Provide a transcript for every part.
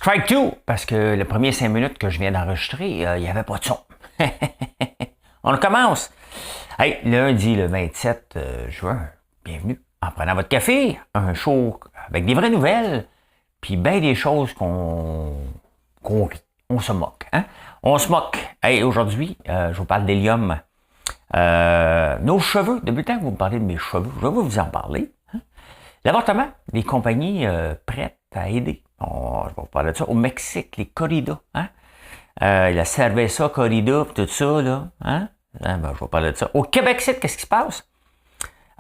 Strike 2, parce que le premier 5 minutes que je viens d'enregistrer, il n'y avait pas de son. On commence. Hey, lundi, le 27 juin, bienvenue. En prenant votre café, un show avec des vraies nouvelles, puis bien des choses qu'on rit. On se moque. Hein? On se moque. Hey, aujourd'hui, je vous parle d'hélium. Nos cheveux, depuis le temps que vous me parlez de mes cheveux, je vais vous en parler. Hein? L'avortement, des compagnies prêtes à aider. Je vais vous parler de ça. Au Mexique, les corridas. Hein? La cerveza corrida, tout ça. Là, hein? Je vais vous parler de ça. Au Québec, qu'est-ce qui se passe?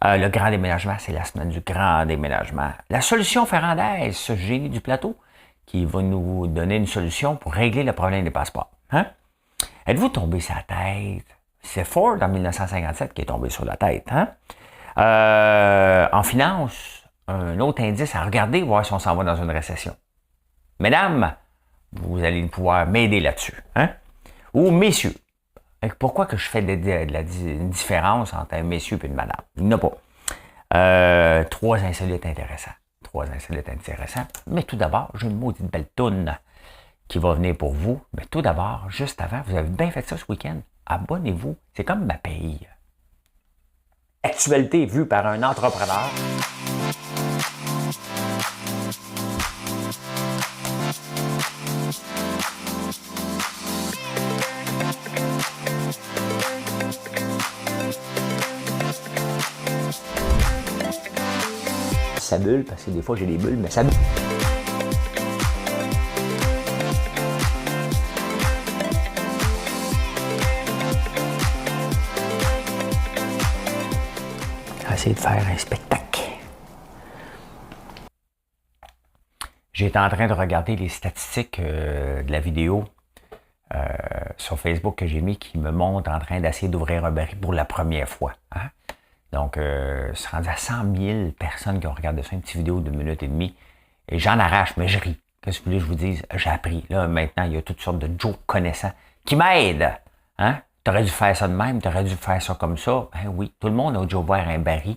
Le grand déménagement, c'est la semaine du grand déménagement. La solution Ferrandaise, ce génie du plateau, qui va nous donner une solution pour régler le problème des passeports. Hein? Êtes-vous tombé sur la tête? C'est Ford, en 1957, qui est tombé sur la tête. Hein? En finance, un autre indice à regarder, voir si on s'en va dans une récession. Mesdames, vous allez pouvoir m'aider là-dessus. Hein? Ou messieurs. Pourquoi que je fais une différence entre un messieurs et une madame? Il n'y en a pas. Trois insolites intéressants. Mais tout d'abord, j'ai une maudite belle toune qui va venir pour vous. Mais tout d'abord, juste avant, vous avez bien fait ça ce week-end. Abonnez-vous. C'est comme ma paye. Actualité vue par un entrepreneur. Ça bulle, parce que des fois j'ai des bulles, mais ça bulle. Je vais essayer de faire un spectacle. J'étais en train de regarder les statistiques de la vidéo sur Facebook que j'ai mis qui me montre en train d'essayer d'ouvrir un baril pour la première fois. Hein? Donc, c'est rendu à 100 000 personnes qui ont regardé ça, une petite vidéo de 1 minute et demie. Et j'en arrache, mais je ris. Qu'est-ce que vous voulez que je vous dise? J'ai appris. Là, maintenant, il y a toutes sortes de jokes connaissants qui m'aident. Hein? T'aurais dû faire ça de même, t'aurais dû faire ça comme ça. Ben oui, tout le monde a déjà ouvert un baril.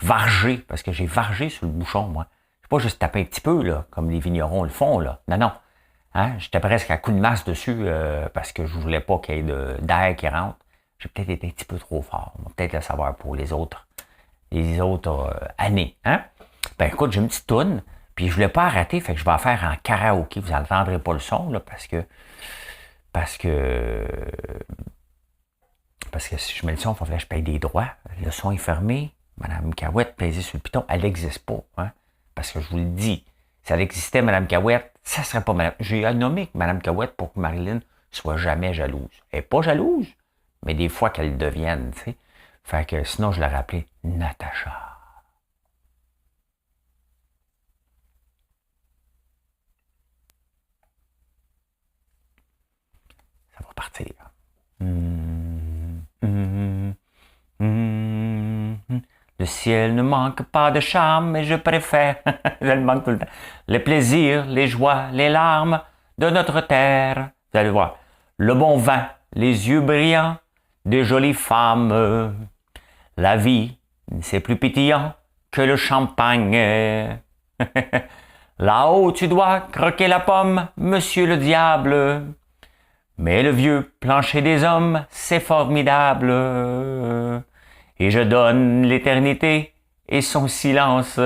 Vargé, parce que j'ai vargé sur le bouchon, moi. Je pas juste taper un petit peu, là, comme les vignerons le font, là. Non, non. Hein? J'étais presque à coup de masse dessus parce que je voulais pas qu'il y ait d'air qui rentre. J'ai peut-être été un petit peu trop fort. On va peut-être le savoir pour les autres années. Hein? Ben écoute, j'ai une petite toune, puis je voulais pas arrêter, fait que je vais en faire en karaoké. Vous n'entendrez pas le son, là, parce que si je mets le son, il faudrait que je paye des droits. Le son est fermé. Madame Cahouette, plaisir sur le piton, elle n'existe pas. Hein? Parce que je vous le dis, si elle existait, Madame Cahouette, ça serait pas Madame. J'ai nommé Madame Cahouette pour que Marilyn soit jamais jalouse. Elle n'est pas jalouse, mais des fois qu'elle devienne, tu sais. Fait que sinon, je l'aurais appelée Natacha. Ça va partir. Le ciel ne manque pas de charme, mais je préfère, je le manque tout le temps, les plaisirs, les joies, les larmes de notre terre. Vous allez voir, le bon vin, les yeux brillants, de jolies femmes. La vie, c'est plus pétillant que le champagne. Là-haut, tu dois croquer la pomme, monsieur le diable. Mais le vieux plancher des hommes, c'est formidable. Et je donne l'éternité et son silence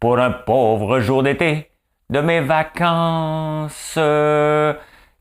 pour un pauvre jour d'été de mes vacances.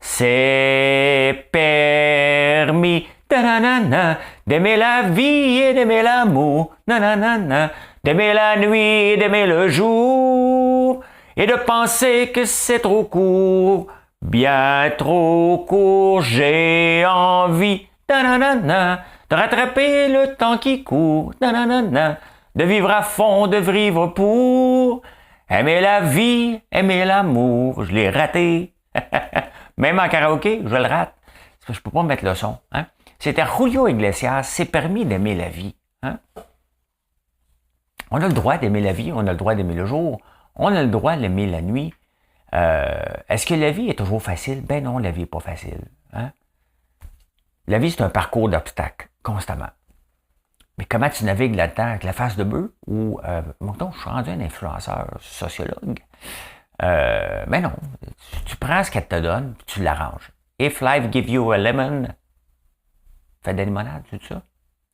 C'est permis d'aimer la vie et d'aimer l'amour, d'aimer la nuit et d'aimer le jour, et de penser que c'est trop court, bien trop court, j'ai envie de rattraper le temps qui court, de vivre à fond, de vivre pour aimer la vie, aimer l'amour. Je l'ai raté. Même en karaoké, je le rate. Parce que je peux pas mettre le son. Hein? C'était Julio Iglesias, c'est permis d'aimer la vie. Hein? On a le droit d'aimer la vie, on a le droit d'aimer le jour, on a le droit d'aimer la nuit. Est-ce que la vie est toujours facile? Ben non, la vie n'est pas facile. Hein? La vie, c'est un parcours d'obstacles, constamment. Mais comment tu navigues là-dedans avec la face de bœuf ou, mettons, je suis rendu un influenceur sociologue. Mais non, tu prends ce qu'elle te donne, puis tu l'arranges. If life give you a lemon, fais de la limonade, c'est ça?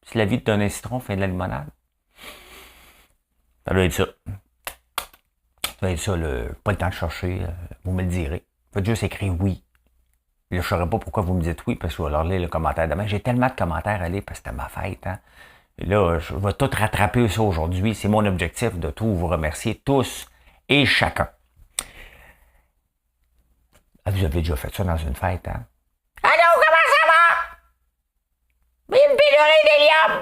Si la vie te donne un citron, fais de la limonade. Ça doit être ça. Ça doit être ça, pas le temps de chercher, vous me le direz. Faites juste écrire oui. Là, je ne saurais pas pourquoi vous me dites oui, parce que je vais leur lire le commentaire demain. J'ai tellement de commentaires à lire parce que c'était ma fête. Hein? Et là, je vais tout rattraper ça aujourd'hui. C'est mon objectif de tout vous remercier tous et chacun. Ah, vous avez déjà fait ça dans une fête, hein? Allô, comment ça va? Une pénurie d'hélium!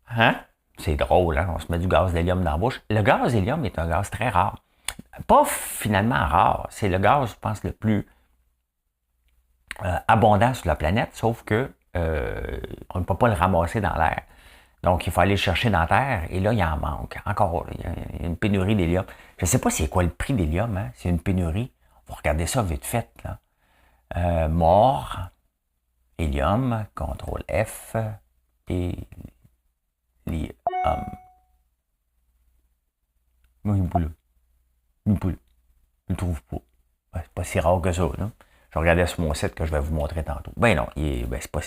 Hein? C'est drôle, hein? On se met du gaz d'hélium dans la bouche. Le gaz d'hélium est un gaz très rare. Pas finalement rare. C'est le gaz, je pense, le plus abondant sur la planète, sauf que on ne peut pas le ramasser dans l'air. Donc, il faut aller le chercher dans la terre, et là, il en manque. Encore, il y a une pénurie d'hélium. Je ne sais pas c'est quoi le prix d'hélium, hein? C'est une pénurie. On va regarder ça vite fait, là. Mort, hélium, CTRL F, hélium. Non, il n'est pas là. Il n'est pas là. Je ne le trouve pas. C'est pas si rare que ça, là. Je regardais sur mon site que je vais vous montrer tantôt. Ben non, c'est pas...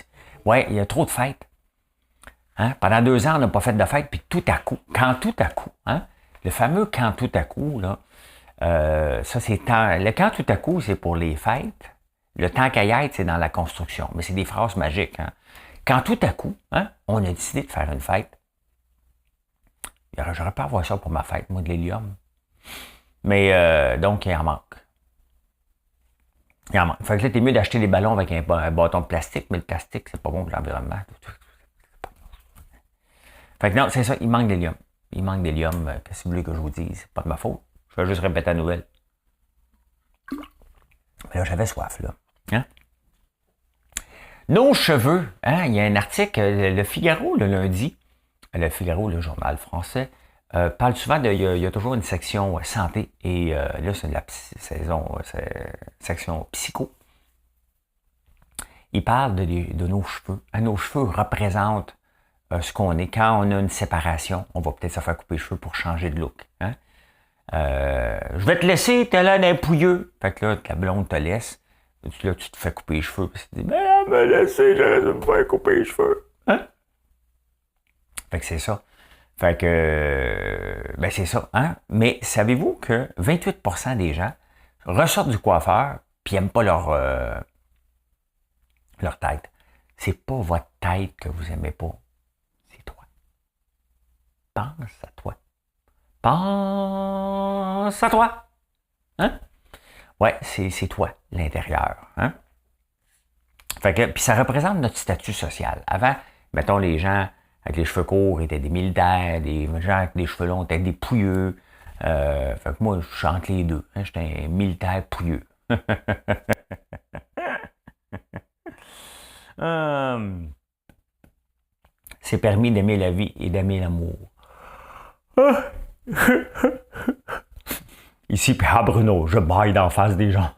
Ouais, il y a trop de fêtes. Hein? Pendant 2 ans, on n'a pas fait de fête, puis tout à coup, quand tout à coup, hein? Le fameux quand tout à coup, là, ça c'est le quand tout à coup, c'est pour les fêtes. Le temps qu'à y être, c'est dans la construction. Mais c'est des phrases magiques. Hein? Quand tout à coup, hein, on a décidé de faire une fête. J'aurais pas à avoir ça pour ma fête, moi, de l'hélium. Mais donc, il en manque. Il en manque. Fait que là, t'es mieux d'acheter des ballons avec un bâton de plastique, mais le plastique, c'est pas bon pour l'environnement. Fait que non, c'est ça, il manque d'hélium. Il manque d'hélium. Qu'est-ce que vous voulez que je vous dise? C'est pas de ma faute. Je vais juste répéter la nouvelle. Mais là, j'avais soif, là. Hein? Nos cheveux, hein? Il y a un article, Le Figaro, le lundi, Le Figaro, le journal français, parle souvent il y a toujours une section santé, et là, c'est de la section psycho. Il parle de nos cheveux. Hein, nos cheveux représentent ce qu'on est. Quand on a une séparation, on va peut-être se faire couper les cheveux pour changer de look. Hein? Je vais te laisser, t'as l'air d'un pouilleux. Fait que là, ta blonde te laisse. Là, tu te fais couper les cheveux. Puis tu te dis, mais elle me laisser, j'aurais dû me faire couper les cheveux. Hein? Fait que c'est ça. Fait que, ben c'est ça. Hein? Mais savez-vous que 28% des gens ressortent du coiffeur puis n'aiment pas leur tête. C'est pas votre tête que vous aimez pas. C'est toi. Pense à toi. Pense à toi. Hein? Ouais, c'est toi, l'intérieur. Hein? Fait que, puis ça représente notre statut social. Avant, mettons, les gens avec les cheveux courts étaient des militaires, des gens avec des cheveux longs étaient des pouilleux. Fait que moi, je suis entre les deux. Hein? J'étais un militaire pouilleux. C'est permis d'aimer la vie et d'aimer l'amour. Ici, Pierre Bruno, je baille d'en face des gens.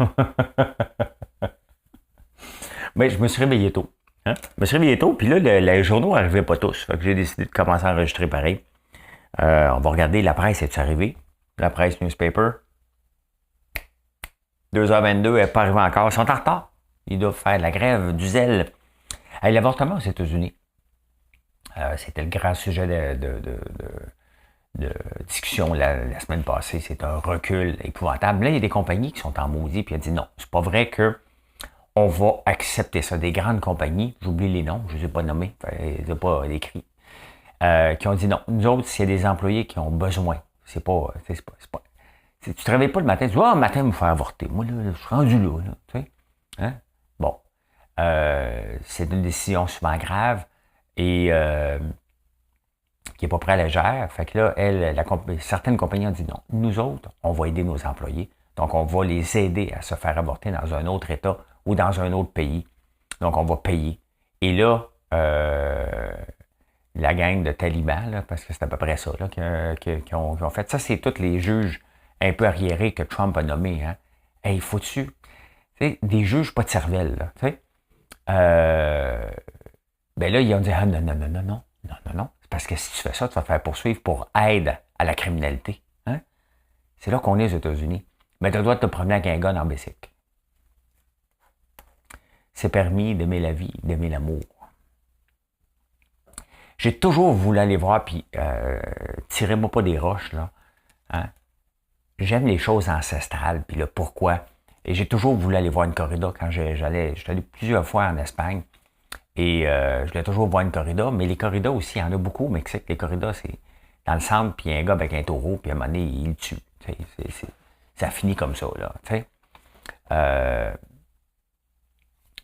Mais je me suis réveillé tôt. Hein? Je me suis réveillé tôt, puis là, les journaux n'arrivaient pas tous. Fait que j'ai décidé de commencer à enregistrer pareil. On va regarder la presse, est-tu arrivé? La presse newspaper. 2h22, elle n'est pas arrivée encore. Ils sont en retard. Ils doivent faire la grève du zèle. Hey, l'avortement aux États-Unis. C'était le grand sujet de discussion la semaine passée. C'est un recul épouvantable. Là, il y a des compagnies qui sont en maudit, puis elle dit non, c'est pas vrai que on va accepter ça. Des grandes compagnies, j'oublie les noms, je ne les ai pas nommés, je ne les ai pas écrits, qui ont dit non. Nous autres, s'il y a des employés qui ont besoin, c'est pas. Tu te réveilles pas le matin, tu dis, matin, me faire avorter. Moi, là, je suis rendu là, tu sais. Hein? Bon. C'est une décision souvent grave et qui n'est pas près à légère. Fait que là, certaines compagnies ont dit non. Nous autres, on va aider nos employés. Donc, on va les aider à se faire avorter dans un autre État ou dans un autre pays. Donc, on va payer. Et là, la gang de talibans, là, parce que c'est à peu près ça là, qui ont fait. Ça, c'est tous les juges un peu arriérés que Trump a nommés. Hein. Hey, faut-tu... des juges pas de cervelle, là, tu sais. Ben là, ils ont dit, non. C'est parce que si tu fais ça, tu vas te faire poursuivre pour aide à la criminalité. Hein? C'est là qu'on est aux États-Unis. Mais tu as le droit de te promener avec un gun en bicycle. C'est permis d'aimer la vie, d'aimer l'amour. J'ai toujours voulu aller voir, puis tirez-moi pas des roches, là. Hein? J'aime les choses ancestrales, puis le pourquoi. Et j'ai toujours voulu aller voir une corrida quand j'allais plusieurs fois en Espagne. Et je voulais toujours voir une corrida, mais les corridas aussi, il y en a beaucoup au Mexique. Les corridas, c'est dans le centre, puis il y a un gars avec un taureau, puis à un moment donné, il le tue. Ça finit comme ça, là.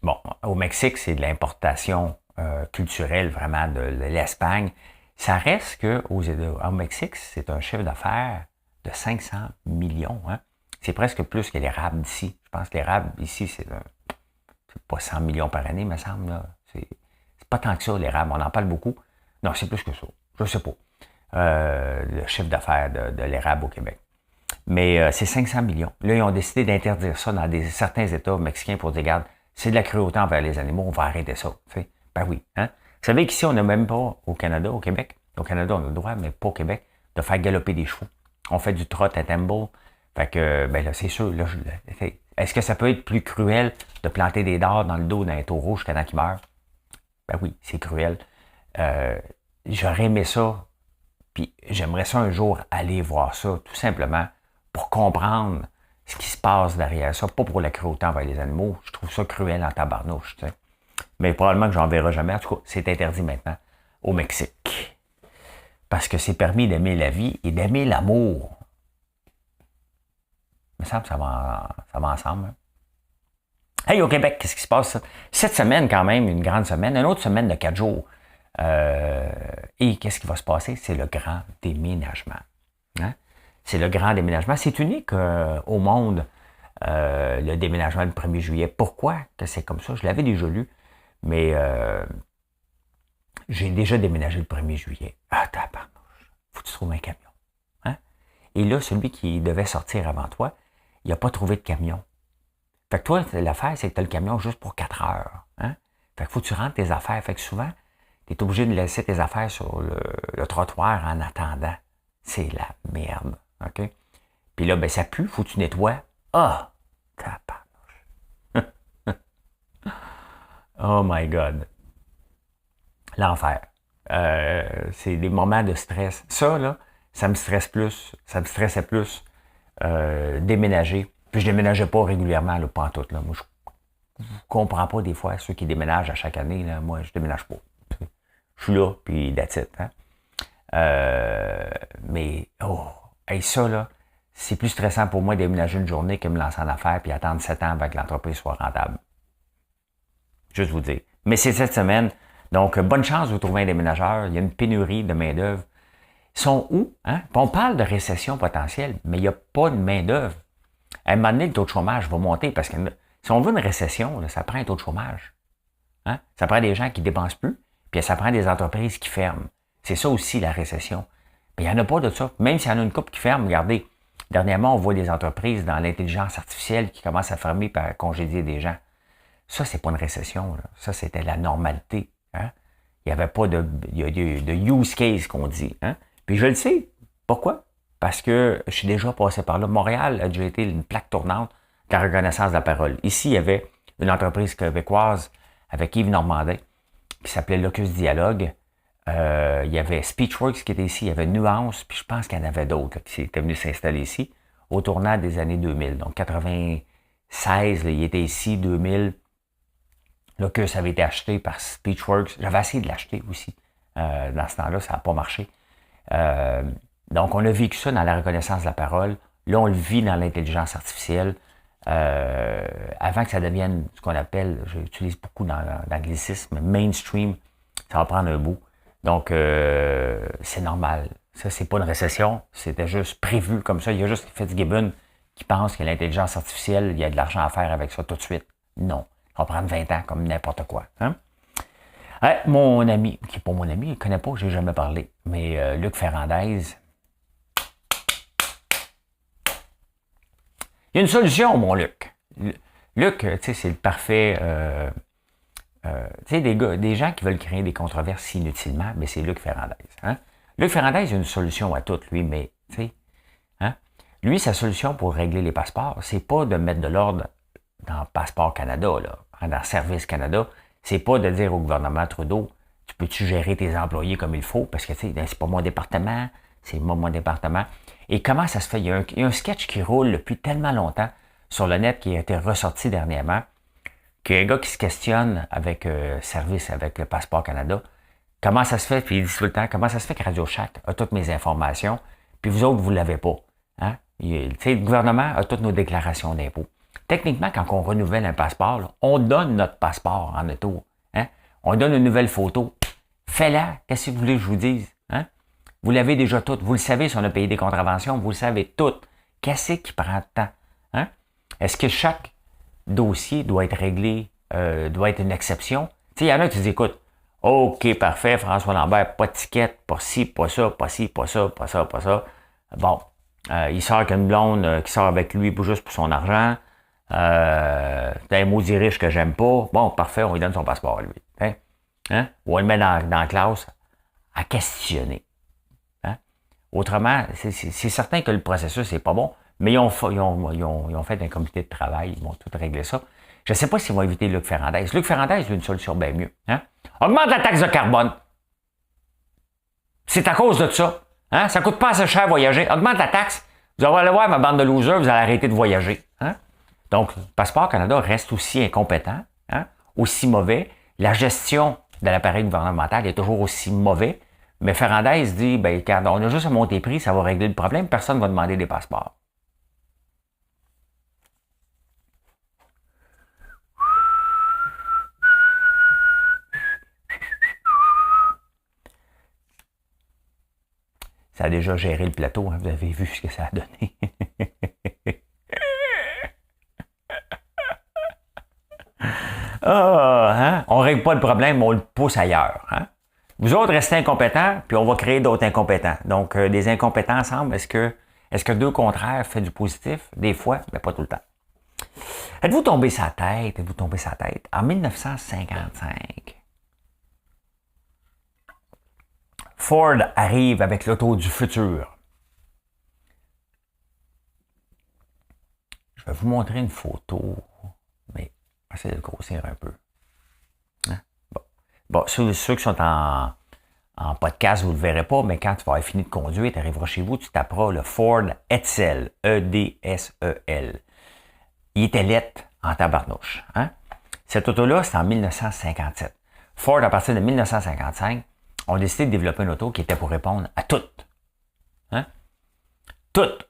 Bon, au Mexique, c'est de l'importation culturelle vraiment de l'Espagne. Ça reste qu'au Mexique, c'est un chiffre d'affaires de 500 millions. Hein? C'est presque plus que l'érable d'ici. Je pense que l'érable ici, c'est pas 100 millions par année, me semble. Là. C'est pas tant que ça, l'érable. On en parle beaucoup. Non, c'est plus que ça. Je sais pas. Le chiffre d'affaires de l'érable au Québec. Mais c'est 500 millions. Là, ils ont décidé d'interdire ça dans certains États mexicains pour dire, regarde, c'est de la cruauté envers les animaux, on va arrêter ça. T'sais. Ben oui. Hein? Vous savez qu'ici, on n'a même pas au Canada, au Québec. Au Canada, on a le droit, mais pas au Québec, de faire galoper des chevaux. On fait du trot à Temple. Fait que, ben là, c'est sûr. Là, est-ce que ça peut être plus cruel de planter des dards dans le dos d'un taureau jusqu'à temps qu'il meure? Ben oui, c'est cruel. J'aurais aimé ça, puis j'aimerais ça un jour aller voir ça, tout simplement, pour comprendre ce qui se passe derrière ça, pas pour la cruauté envers les animaux. Je trouve ça cruel en tabarnouche, tu sais. Mais probablement que j'en verrai jamais. En tout cas, c'est interdit maintenant au Mexique. Parce que c'est permis d'aimer la vie et d'aimer l'amour. Il me semble que ça va ensemble. Hein? Hey, au Québec, qu'est-ce qui se passe? Cette semaine, quand même, une grande semaine. Une autre semaine de 4 jours. Et qu'est-ce qui va se passer? C'est le grand déménagement. Hein? C'est le grand déménagement. C'est unique au monde, le déménagement du 1er juillet. Pourquoi que c'est comme ça? Je l'avais déjà lu, mais j'ai déjà déménagé le 1er juillet. Ah, tabarnouche. Faut que tu trouves un camion. Hein? Et là, celui qui devait sortir avant toi, il n'a pas trouvé de camion. Fait que toi, l'affaire, c'est que tu as le camion juste pour 4 heures. Hein? Fait que faut que tu rentres tes affaires. Fait que souvent, tu es obligé de laisser tes affaires sur le trottoir en attendant. C'est la merde. OK? Puis là, ben ça pue, faut que tu nettoies. Ah! Tabarnouche. Oh my God. L'enfer. C'est des moments de stress. Ça, là, ça me stresse plus. Ça me stressait plus. Déménager. Puis je déménageais pas régulièrement, là, pas en tout. Là. Moi, je comprends pas des fois ceux qui déménagent à chaque année. Là. Moi, je déménage pas. Je suis là, puis that's it. Hein? Mais, hey, ça, là, c'est plus stressant pour moi de déménager une journée que me lancer en affaires puis attendre 7 ans avant que l'entreprise soit rentable. Juste vous dire. Mais c'est cette semaine. Donc, bonne chance de vous trouver un déménageur. Il y a une pénurie de main-d'œuvre. Ils sont où? Hein? On parle de récession potentielle, mais il n'y a pas de main-d'œuvre. À un moment donné, le taux de chômage va monter parce que si on veut une récession, là, ça prend un taux de chômage. Hein? Ça prend des gens qui ne dépensent plus, puis ça prend des entreprises qui ferment. C'est ça aussi la récession. Mais il n'y en a pas de ça. Même s'il y en a une couple qui ferme, regardez, dernièrement, on voit des entreprises dans l'intelligence artificielle qui commencent à fermer et à congédier des gens. Ça, c'est pas une récession. Là. Ça, c'était la normalité. Hein? Il n'y avait pas de use case qu'on dit. Hein? Puis je le sais. Pourquoi? Parce que je suis déjà passé par là. Montréal a déjà été une plaque tournante de la reconnaissance de la parole. Ici, il y avait une entreprise québécoise avec Yves Normandin qui s'appelait Locus Dialogue. Il y avait Speechworks qui était ici, il y avait Nuance, puis je pense qu'il y en avait d'autres qui étaient venus s'installer ici au tournant des années 2000. Donc 96, là, il était ici, 2000. Locus avait été acheté par Speechworks. J'avais essayé de l'acheter aussi. Dans ce temps-là, ça n'a pas marché. Donc, on a vécu ça dans la reconnaissance de la parole. Là, on le vit dans l'intelligence artificielle. Avant que ça devienne ce qu'on appelle, j'utilise beaucoup dans l'anglicisme, mainstream, ça va prendre un bout. Donc, c'est normal. Ça, c'est pas une récession. C'était juste prévu comme ça. Il y a juste Fitzgibbon qui pense que l'intelligence artificielle, il y a de l'argent à faire avec ça tout de suite. Non. Ça va prendre 20 ans comme n'importe quoi. Hein? Mon ami, qui n'est pas mon ami, il ne connaît pas, je n'ai jamais parlé, mais Luc Ferrandez. Il y a une solution, mon Luc. Luc, tu sais, c'est le parfait... tu sais, des gens qui veulent créer des controverses inutilement, mais c'est Luc Ferrandez. Hein? Luc Ferrandez, il a une solution à tout, lui, mais, tu sais, hein? Lui, sa solution pour régler les passeports, c'est pas de mettre de l'ordre dans Passeport Canada, là, dans Service Canada. C'est pas de dire au gouvernement Trudeau, tu peux-tu gérer tes employés comme il faut, parce que tu sais, c'est pas mon département, c'est mon département. Et comment ça se fait? Il y a un sketch qui roule depuis tellement longtemps sur le net qui a été ressorti dernièrement, qu'il y a un gars qui se questionne avec Service, avec le Passeport Canada. Comment ça se fait? Puis il dit tout le temps, comment ça se fait que Radio Shack a toutes mes informations, puis vous autres, vous ne l'avez pas. Hein? Le gouvernement a toutes nos déclarations d'impôts. Techniquement, quand on renouvelle un passeport, là, on donne notre passeport en retour. Hein? On donne une nouvelle photo. Fais-la. Qu'est-ce que vous voulez que je vous dise? Hein? Vous l'avez déjà tout. Vous le savez si on a payé des contraventions. Vous le savez tout. Qu'est-ce qui prend de temps? Hein? Est-ce que chaque dossier doit être réglé, doit être une exception? Il y en a qui disent, écoute, OK, parfait, François Lambert, pas de ticket, pas ci, pas ça, pas ci, pas ça, pas ça, pas ça. Bon, il sort avec une blonde qui sort avec lui juste pour son argent. T'as un maudit riche que j'aime pas. Bon, parfait, on lui donne son passeport à lui. Hein? Hein? Ou on le met dans la classe à questionner. Hein? Autrement, c'est certain que le processus n'est pas bon, mais ils ont fait un comité de travail, ils vont tout régler ça. Je ne sais pas s'ils vont éviter Luc Ferrandez. Luc Ferrandez a une solution bien mieux. Hein? Augmente la taxe de carbone. C'est à cause de ça. Hein? Ça ne coûte pas assez cher voyager. Augmente la taxe. Vous allez aller voir ma bande de losers, vous allez arrêter de voyager. Hein? Donc, Passeport Canada reste aussi incompétent, hein? Aussi mauvais. La gestion de l'appareil gouvernemental est toujours aussi mauvais. Mais Ferrandez dit, ben, quand on a juste à monter prix, ça va régler le problème, personne ne va demander des passeports. Ça a déjà géré le plateau, hein? Vous avez vu ce que ça a donné. Hein? On ne règle pas le problème, on le pousse ailleurs. Hein? Vous autres, restez incompétents, puis on va créer d'autres incompétents. Donc, des incompétents ensemble, est-ce que deux contraires fait du positif? Des fois, mais pas tout le temps. Êtes-vous tombé sa tête? Êtes-vous tombé sa tête? En 1955, Ford arrive avec l'auto du futur. Je vais vous montrer une photo, mais essayez de grossir un peu. Hein? Bon, ceux qui sont en podcast, vous ne le verrez pas, mais quand tu vas avoir fini de conduire, tu arriveras chez vous, tu taperas le Ford Edsel, E-D-S-E-L. Il était lettre en tabarnouche. Hein? Cette auto-là, c'est en 1957. Ford, à partir de 1955, ont décidé de développer une auto qui était pour répondre à toutes. Hein? Toutes.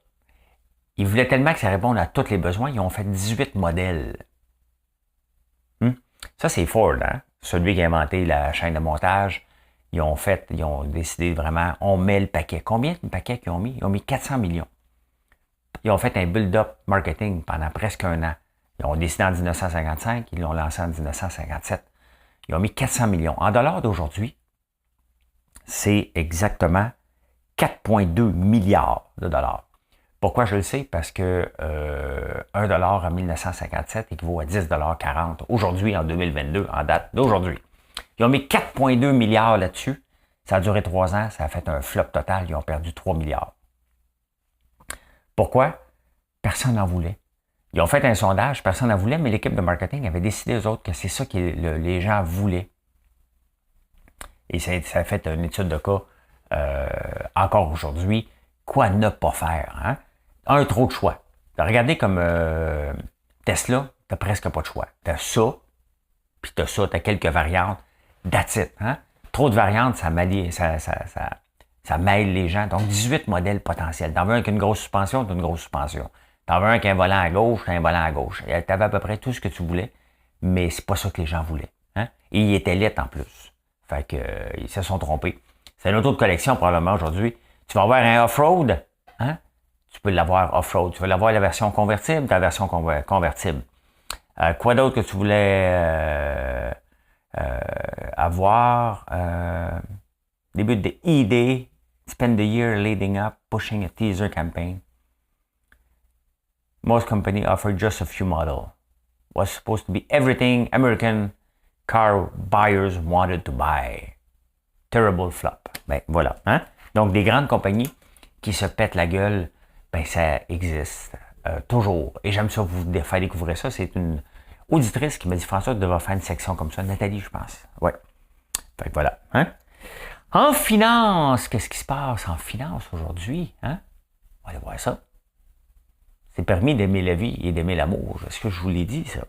Ils voulaient tellement que ça réponde à tous les besoins, ils ont fait 18 modèles. Ça, c'est Ford, hein? Celui qui a inventé la chaîne de montage. Ils ont décidé vraiment, on met le paquet. Combien de paquets qu'ils ont mis? Ils ont mis 400 millions. Ils ont fait un build-up marketing pendant presque un an. Ils ont décidé en 1955, ils l'ont lancé en 1957. Ils ont mis 400 millions. En dollars d'aujourd'hui, c'est exactement 4,2 milliards de dollars. Pourquoi je le sais? Parce que 1 dollar en 1957 équivaut à 10,40 $ aujourd'hui, en 2022, en date d'aujourd'hui. Ils ont mis 4,2 milliards là-dessus. Ça a duré 3 ans, ça a fait un flop total. Ils ont perdu 3 milliards. Pourquoi? Personne n'en voulait. Ils ont fait un sondage, personne n'en voulait, mais l'équipe de marketing avait décidé, eux autres, que c'est ça que les gens voulaient. Et ça a fait une étude de cas encore aujourd'hui. Quoi ne pas faire? Hein? Trop de choix. Regardez comme Tesla, t'as presque pas de choix. T'as ça, puis t'as ça, t'as quelques variantes. That's it. Hein? Trop de variantes, ça mêle les gens. Donc, 18 modèles potentiels. T'en veux un avec une grosse suspension, t'as une grosse suspension. T'en veux un avec un volant à gauche, t'as un volant à gauche. T'avais à peu près tout ce que tu voulais, mais c'est pas ça que les gens voulaient. Hein? Et il était laid en plus. Fait que ils se sont trompés. C'est une auto de collection probablement aujourd'hui. Tu vas avoir un off-road, hein? Tu peux l'avoir off-road. Tu veux l'avoir la version convertible, ta version convertible. Quoi d'autre que tu voulais avoir? Début de ID, spend the year leading up, pushing a teaser campaign. Most companies offer just a few models. Was supposed to be everything American car buyers wanted to buy. Terrible flop. Ben voilà. Hein? Donc, des grandes compagnies qui se pètent la gueule ben ça existe toujours. Et j'aime ça vous faire découvrir ça. C'est une auditrice qui m'a dit, François, tu devrais faire une section comme ça. Nathalie, je pense. Ouais. Fait que voilà. Hein? En finance, qu'est-ce qui se passe en finance aujourd'hui? Hein? On va aller voir ça. C'est permis d'aimer la vie et d'aimer l'amour. Est-ce que je vous l'ai dit, ça?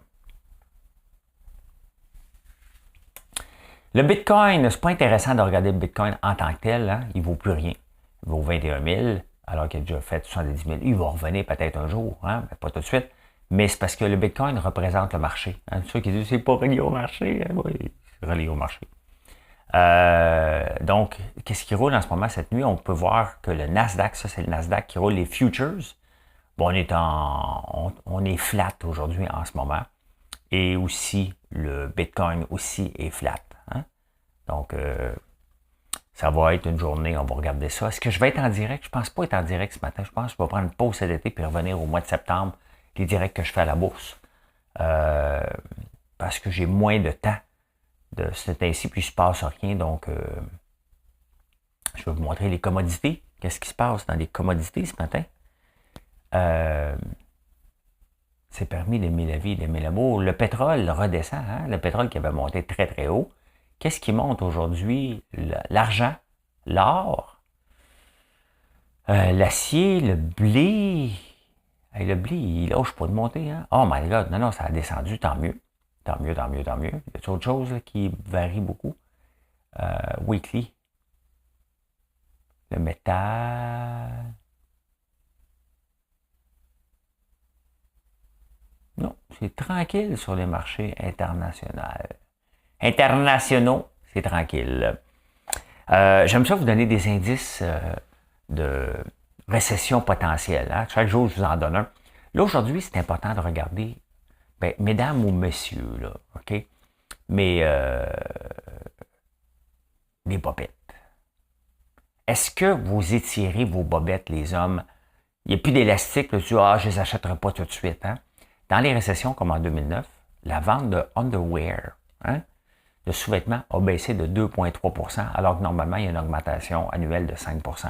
Le Bitcoin, c'est pas intéressant de regarder le Bitcoin en tant que tel. Hein? Il vaut plus rien. Il vaut 21 000, alors qu'il a déjà fait 70 000. Il va revenir peut-être un jour, hein? Mais pas tout de suite. Mais c'est parce que le Bitcoin représente le marché. Hein? Ceux qui disent c'est pas relié au marché. Hein? Oui, c'est relié au marché. Donc, qu'est-ce qui roule en ce moment cette nuit? On peut voir que le Nasdaq, ça c'est le Nasdaq qui roule les futures. Bon, on est flat aujourd'hui en ce moment. Et aussi, le Bitcoin aussi est flat. Hein? Donc, ça va être une journée, on va regarder ça. Est-ce que je vais être en direct? Je pense pas être en direct ce matin. Je pense que je vais prendre une pause cet été puis revenir au mois de septembre, les directs que je fais à la bourse. Parce que j'ai moins de temps de ce temps-ci, puis il ne se passe rien. Donc, je vais vous montrer les commodités. Qu'est-ce qui se passe dans les commodités ce matin? C'est permis d'aimer la vie, d'aimer l'amour. Le pétrole redescend, hein? Le pétrole qui avait monté très, très haut. Qu'est-ce qui monte aujourd'hui? L'argent, l'or, l'acier, le blé. Hey, le blé, il lâche pas de monter. Hein? Oh my God, non, ça a descendu, tant mieux. Tant mieux, tant mieux, tant mieux. Il y a autre chose là, qui varie beaucoup. Weekly. Le métal. Non, c'est tranquille sur les marchés internationaux. Internationaux, c'est tranquille. J'aime ça vous donner des indices de récession potentielle. Hein? Chaque jour, je vous en donne un. Là, aujourd'hui, c'est important de regarder, ben, mesdames ou messieurs, là, OK? Mais les bobettes. Est-ce que vous étirez vos bobettes, les hommes? Il n'y a plus d'élastique, là, tu dis, je ne les achèterai pas tout de suite. Hein? Dans les récessions comme en 2009, la vente de underwear, hein, de sous-vêtements, a baissé de 2,3 % alors que normalement, il y a une augmentation annuelle de 5 %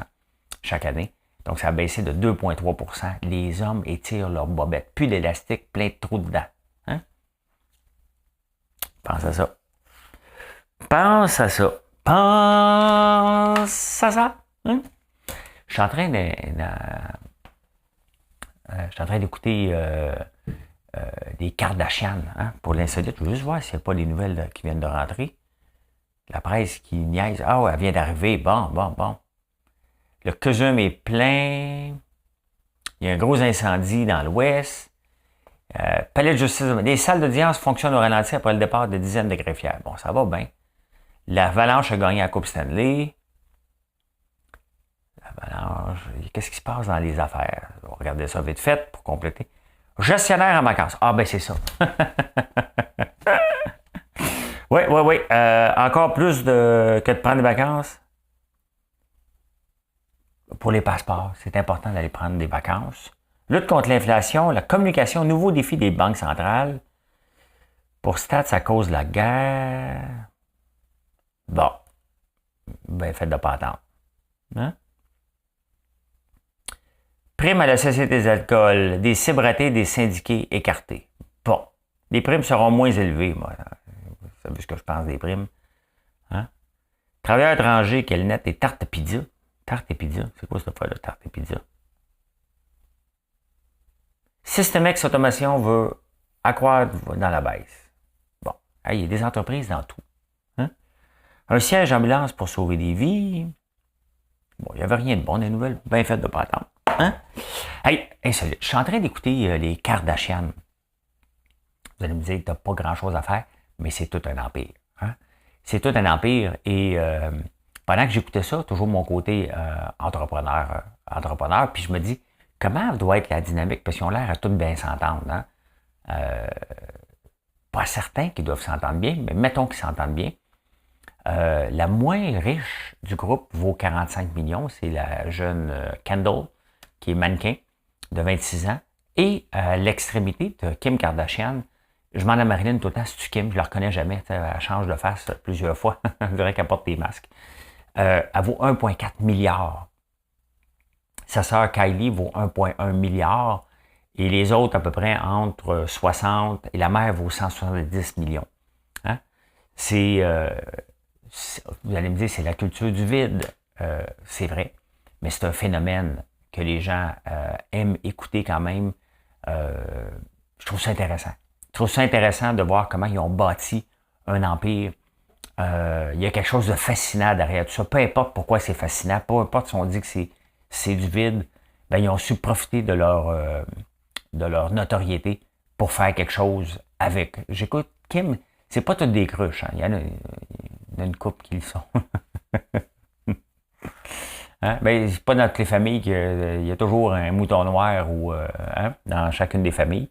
chaque année. Donc, ça a baissé de 2,3 %. Les hommes étirent leurs bobettes. Plus d'élastique, plein de trous dedans. Hein? Pense à ça. Pense à ça. Pense à ça. Hein? Je suis en train d'écouter des Kardashian, hein, pour l'insolite. Je veux juste voir s'il n'y a pas des nouvelles qui viennent de rentrer. La presse qui niaise. Ah ouais, elle vient d'arriver. Bon. Le Cusum est plein. Il y a un gros incendie dans l'ouest. Palais de justice. Les salles d'audience fonctionnent au ralenti après le départ de dizaines de greffières. Bon, ça va bien. L'Avalanche a gagné la Coupe Stanley. L'Avalanche. Qu'est-ce qui se passe dans les affaires? On va regarder ça vite fait pour compléter. Gestionnaire en vacances. Ah, ben c'est ça. Oui. Encore plus que de prendre des vacances. Pour les passeports, c'est important d'aller prendre des vacances. Lutte contre l'inflation, la communication, nouveau défi des banques centrales. Pour Stats, à cause de la guerre. Bon. Ben, faites de pas attendre. Hein? Prime à la Société des alcools, des cibratés, des syndiqués écartés. Bon. Les primes seront moins élevées, moi. Vous savez ce que je pense des primes. Hein? Travailleurs étrangers, quel net, et tarte à pizza. Tarte et pizza. C'est quoi cette affaire-là, tarte et pizza? Systemex Automation veut accroître dans la baisse. Bon. Il y a des entreprises dans tout. Hein? Un siège ambulance pour sauver des vies. Bon, il n'y avait rien de bon. Des nouvelles bien faites de pas attendre. Hein? Hey, insolite. Je suis en train d'écouter les Kardashian. Vous allez me dire que tu n'as pas grand-chose à faire, mais c'est tout un empire. Hein? C'est tout un empire et pendant que j'écoutais ça, toujours mon côté entrepreneur, puis je me dis, comment doit être la dynamique? Parce qu'ils ont l'air à tout bien s'entendre. Hein? Pas certains qu'ils doivent s'entendre bien, mais mettons qu'ils s'entendent bien. La moins riche du groupe vaut 45 millions. C'est la jeune Kendall, qui est mannequin, de 26 ans. Et à l'extrémité de Kim Kardashian, je demande à Marilyn tout le temps, c'est-tu Kim? Je ne la reconnais jamais. Elle change de face plusieurs fois. Je dirais qu'elle porte des masques. Elle vaut 1,4 milliard. Sa sœur Kylie vaut 1,1 milliard et les autres à peu près entre 60 et la mère vaut 170 millions. Hein? Vous allez me dire, c'est la culture du vide. C'est vrai, mais c'est un phénomène que les gens aiment écouter quand même. Je trouve ça intéressant. Je trouve ça intéressant de voir comment ils ont bâti un empire. Il y a quelque chose de fascinant derrière tout ça. Peu importe pourquoi c'est fascinant, peu importe si on dit que c'est du vide, ben ils ont su profiter de leur notoriété pour faire quelque chose avec. J'écoute Kim, c'est pas toutes des cruches. Hein. Il y en a une couple qui le sont. Hein? Ben, c'est pas dans toutes les familles qu'il y a toujours un mouton noir ou dans chacune des familles.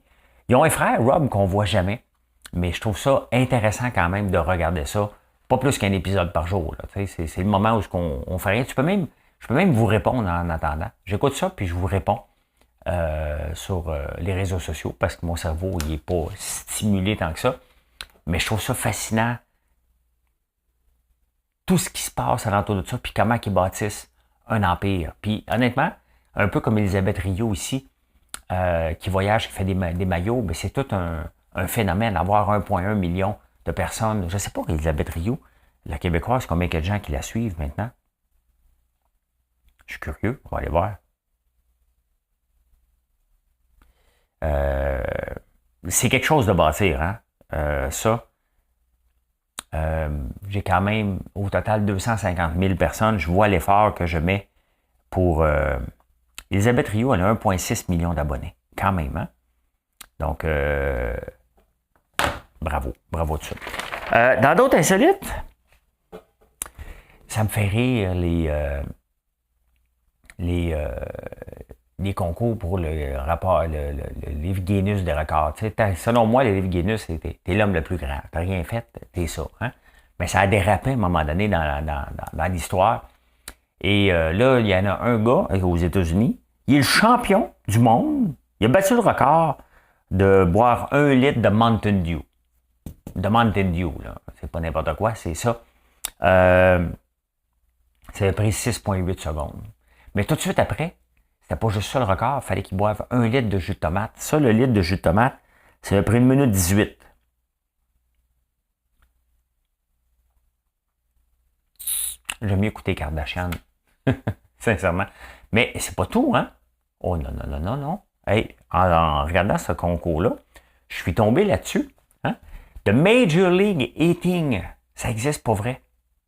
Ils ont un frère, Rob, qu'on voit jamais. Mais je trouve ça intéressant quand même de regarder ça. Pas plus qu'un épisode par jour. Là. C'est le moment où on fait rien. Je peux même vous répondre en attendant. J'écoute ça, puis je vous réponds sur les réseaux sociaux parce que mon cerveau il n'est pas stimulé tant que ça. Mais je trouve ça fascinant. Tout ce qui se passe alentour de ça, puis comment ils bâtissent un empire. Puis honnêtement, un peu comme Elisabeth Rio ici, qui voyage, qui fait des maillots, mais c'est tout un phénomène. Avoir 1,1 million de personnes. Je ne sais pas, Elisabeth Rio, la Québécoise, combien il y a de gens qui la suivent maintenant? Je suis curieux, on va aller voir. C'est quelque chose de bâtir, hein? Ça. J'ai quand même au total 250 000 personnes. Je vois l'effort que je mets pour... Elisabeth Rio, elle a 1,6 million d'abonnés. Quand même, hein? Donc, bravo dessus. Dans d'autres insolites, ça me fait rire les concours pour le rapport, le livre Guinness des records. Selon moi, le livre Guinness, t'es l'homme le plus grand. T'as rien fait, t'es ça. Hein? Mais ça a dérapé à un moment donné dans l'histoire. Et là, il y en a un gars aux États-Unis, il est le champion du monde. Il a battu le record de boire 1 litre de Mountain Dew. De Mountain Dew, là. C'est pas n'importe quoi, c'est ça. Ça a pris 6,8 secondes. Mais tout de suite après, c'était pas juste ça le record, il fallait qu'il boive 1 litre de jus de tomate. Ça, le litre de jus de tomate, ça a pris 1 minute 18. J'aime mieux écouter Kardashian. Sincèrement. Mais c'est pas tout, hein? Oh non. Hey, en regardant ce concours-là, je suis tombé là-dessus. Hein? The Major League Eating, ça existe pour vrai.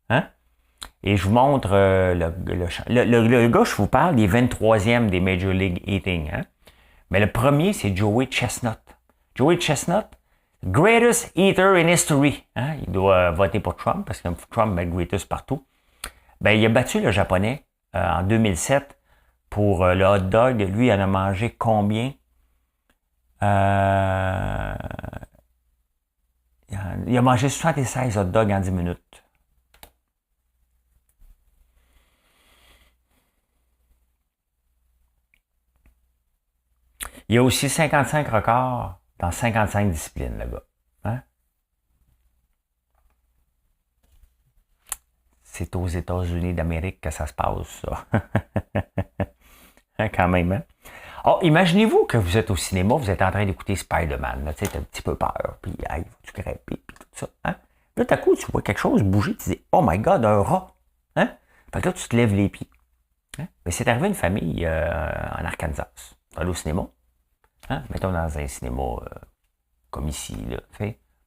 Hein? Et je vous montre le gars, je vous parle, il est 23e des Major League Eating. Hein? Mais le premier, c'est Joey Chestnut. Joey Chestnut, greatest eater in history. Hein? Il doit voter pour Trump, parce que Trump met greatest partout. Ben, il a battu le Japonais en 2007 pour le hot dog. Lui, il en a mangé combien? Il a mangé 76 hot dogs en 10 minutes. Il y a aussi 55 records dans 55 disciplines, le gars. Hein? C'est aux États-Unis d'Amérique que ça se passe, ça. Quand même, hein? Oh, imaginez-vous que vous êtes au cinéma, vous êtes en train d'écouter Spider-Man. Tu sais, t'as un petit peu peur, puis il faut-tu crêper, puis tout ça. Hein? Là, tout à coup, tu vois quelque chose bouger, tu dis « Oh my God, un rat! » Hein? Fait que là, tu te lèves les pieds. Hein? Mais c'est arrivé à une famille en Arkansas. Tu allé au cinéma. Hein? Mettons dans un cinéma comme ici, là,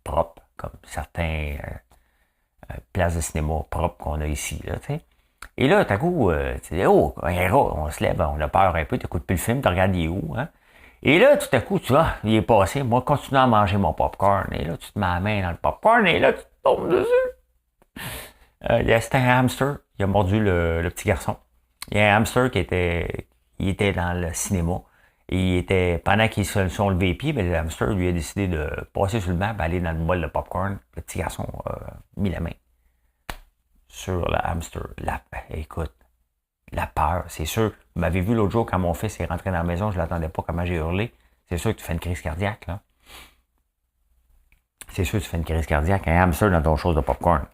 propre, comme certains places de cinéma propres qu'on a ici. Là, et là, tout à coup, tu dis, oh, un rat, on se lève, on a peur un peu, tu n'écoutes plus le film, tu regardes il est où. Hein? Et là, tout à coup, tu vois, il est passé, moi, continue à manger mon popcorn. Et là, tu te mets la main dans le popcorn et là, tu tombes dessus. C'était un hamster, il a mordu le petit garçon. Il y a un hamster il était dans le cinéma. Et pendant qu'ils se sont levés les pieds, ben, le hamster lui a décidé de passer sur le banc et aller dans le bol de popcorn. Le petit garçon a mis la main sur le hamster. Écoute, la peur, c'est sûr. Vous m'avez vu l'autre jour quand mon fils est rentré dans la maison, je ne l'attendais pas, comment j'ai hurlé. C'est sûr que tu fais une crise cardiaque, là. C'est sûr que tu fais une crise cardiaque, un hamster dans ton chose de popcorn.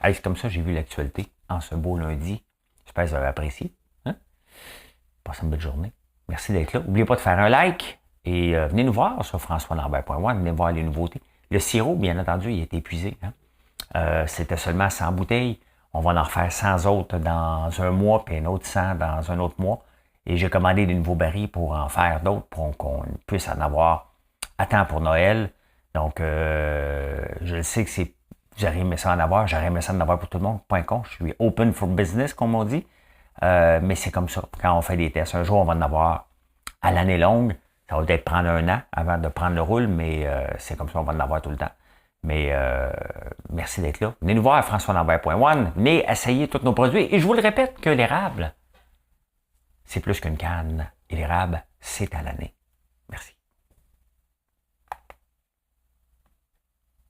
Hey, c'est comme ça que j'ai vu l'actualité en ce beau lundi. J'espère que vous avez apprécié. Hein? Passez une bonne journée. Merci d'être là. N'oubliez pas de faire un like et venez nous voir sur françoislambert.one. Venez voir les nouveautés. Le sirop, bien entendu, il est épuisé. Hein? C'était seulement 100 bouteilles. On va en refaire 100 autres dans un mois, puis un autre 100 dans un autre mois. Et j'ai commandé des nouveaux barils pour en faire d'autres, pour qu'on puisse en avoir à temps pour Noël. Donc, je le sais que vous aurez aimé ça en avoir, j'aurais aimé ça en avoir pour tout le monde, point con, je suis open for business, comme on dit. Mais c'est comme ça, quand on fait des tests. Un jour, on va en avoir à l'année longue. Ça va peut-être prendre un an avant de prendre le rôle, mais c'est comme ça, on va en avoir tout le temps. Mais merci d'être là. Venez nous voir à françoislambert.one. Venez essayer tous nos produits. Et je vous le répète que l'érable, c'est plus qu'une canne. Et l'érable, c'est à l'année. Merci.